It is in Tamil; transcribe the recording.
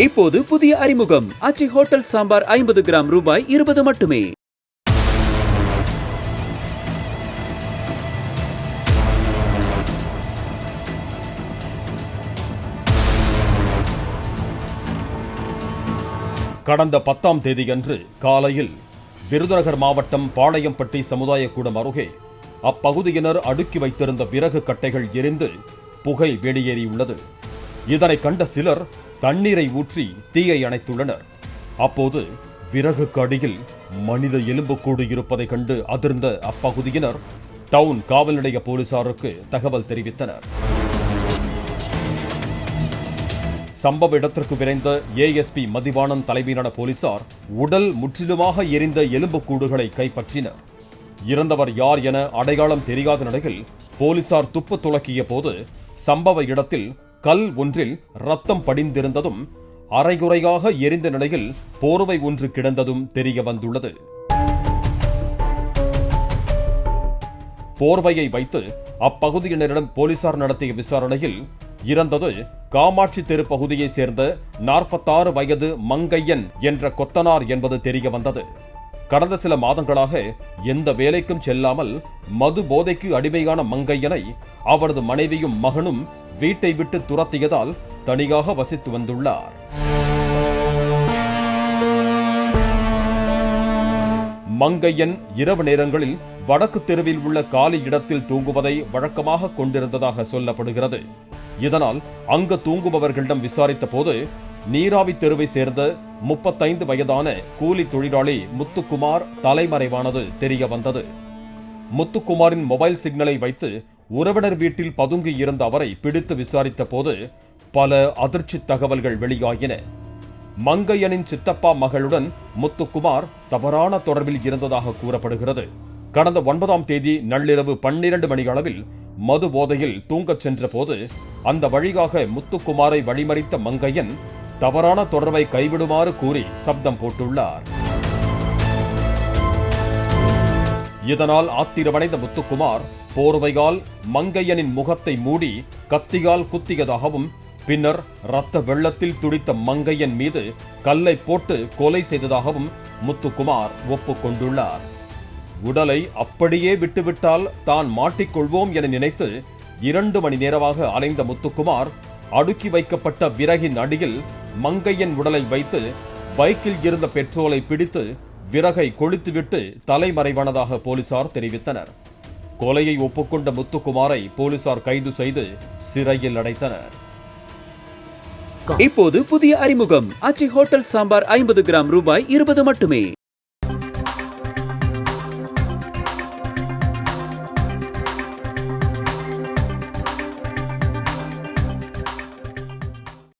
இப்போது புதிய அறிமுகம் ஆச்சி ஹோட்டல் சாம்பார் 50 கிராம் ரூபாய் 20 மட்டுமே. கடந்த 10ஆம் தேதியன்று காலையில் விருதுநகர் மாவட்டம் பாளையம்பட்டி சமுதாய கூடம் அருகே அப்பகுதியினர் அடுக்கி வைத்திருந்த விறகு கட்டைகள் எரிந்து புகை வெளியேறியுள்ளது. இதனை கண்ட சிலர் தண்ணீரை ஊற்றி தீயை அணைத்துள்ளனர். அப்போது விறகுக்கு அடியில் மனித எலும்புக்கூடு இருப்பதை கண்டு அதிர்ந்த அப்பகுதியினர் டவுன் காவல் நிலைய போலீசாருக்கு தகவல் தெரிவித்தனர். சம்பவ இடத்திற்கு விரைந்த ஏஎஸ்பி மதிவாணன் தலைமையிலான போலீசார் உடல் முற்றிலுமாக எரிந்த எலும்புக்கூடுகளை கைப்பற்றினர். இறந்தவர் யார் என அடையாளம் தெரியாத நிலையில் போலீசார் துப்பு துளக்கிய போது சம்பவ இடத்தில் கல் ஒன்றில் ரத்தம் படிந்திருந்ததும் அரைகுறையாக எரிந்த நிலையில் போர்வை ஒன்று கிடந்ததும் தெரிய வந்துள்ளது. போர்வையை வைத்து அப்பகுதியினரிடம் போலீசார் நடத்திய விசாரணையில் இறந்தது காமாட்சி தெரு பகுதியைச் சேர்ந்த 46 வயது மங்கையன் என்ற கொத்தனார் என்பது தெரிய வந்தது. கடந்த சில மாதங்களாக எந்த வேலைக்கும் செல்லாமல் மது போதைக்கு அடிமையான மங்கையனை அவரது மனைவியும் மகனும் வீட்டை விட்டு துரத்தியதால் தனியாக வசித்து வந்துள்ளார். மங்கையன் இரவு நேரங்களில் வடக்கு தெருவில் உள்ள காலி இடத்தில் தூங்குவதை வழக்கமாக கொண்டிருந்ததாக சொல்லப்படுகிறது. இதனால் அங்கு தூங்குபவர்களிடம் விசாரித்த போது நீராவி தெருவை சேர்ந்த 35 வயதான கூலி தொழிலாளி முத்துக்குமார் தலைமறைவானது தெரிய வந்தது. முத்துக்குமாரின் மொபைல் சிக்னலை வைத்து உறவினர் வீட்டில் பதுங்கி இருந்த அவரை பிடித்து விசாரித்த போது பல அதிர்ச்சி தகவல்கள் வெளியாகின. மங்கையனின் சித்தப்பா மகளுடன் முத்துக்குமார் தவறான தொடர்பில் இருந்ததாக கூறப்படுகிறது. கடந்த 9ஆம் தேதி நள்ளிரவு 12 மணி அளவில் மது போதையில் தூங்கச் சென்ற போது அந்த வழியாக முத்துக்குமாரை வழிமறித்த மங்கையன் தவறான தொடர்பை கைவிடுமாறு கூறி சப்தம் போட்டுள்ளார். இதனால் ஆத்திரமடைந்த முத்துக்குமார் போர்வையால் மங்கையனின் முகத்தை மூடி கத்தியால் குத்தியதாகவும் பின்னர் இரத்த வெள்ளத்தில் துடித்த மங்கையன் மீது கல்லை போட்டு கொலை செய்ததாகவும் முத்துக்குமார் ஒப்புக்கொண்டுள்ளார். உடலை அப்படியே விட்டுவிட்டால் தான் மாட்டிக்கொள்வோம் என நினைத்து 2 மணி நேரமாக அலைந்த முத்துக்குமார் அடுக்கி வைக்கப்பட்ட விறகின் அடியில் மங்கையன் உடலை வைத்து பைக்கில் இருந்த பெட்ரோலை பிடித்து விறகை கொளுத்துவிட்டு தலைமறைவானதாக போலீசார் தெரிவித்தனர். கொலையை ஒப்புக்கொண்ட முத்துக்குமாரை போலீசார் கைது செய்து சிறையில் அடைத்தனர். இப்போது புதிய அறிமுகம் ஆச்சி ஹோட்டல் சாம்பார் 50 கிராம் ரூபாய் 20 மட்டுமே.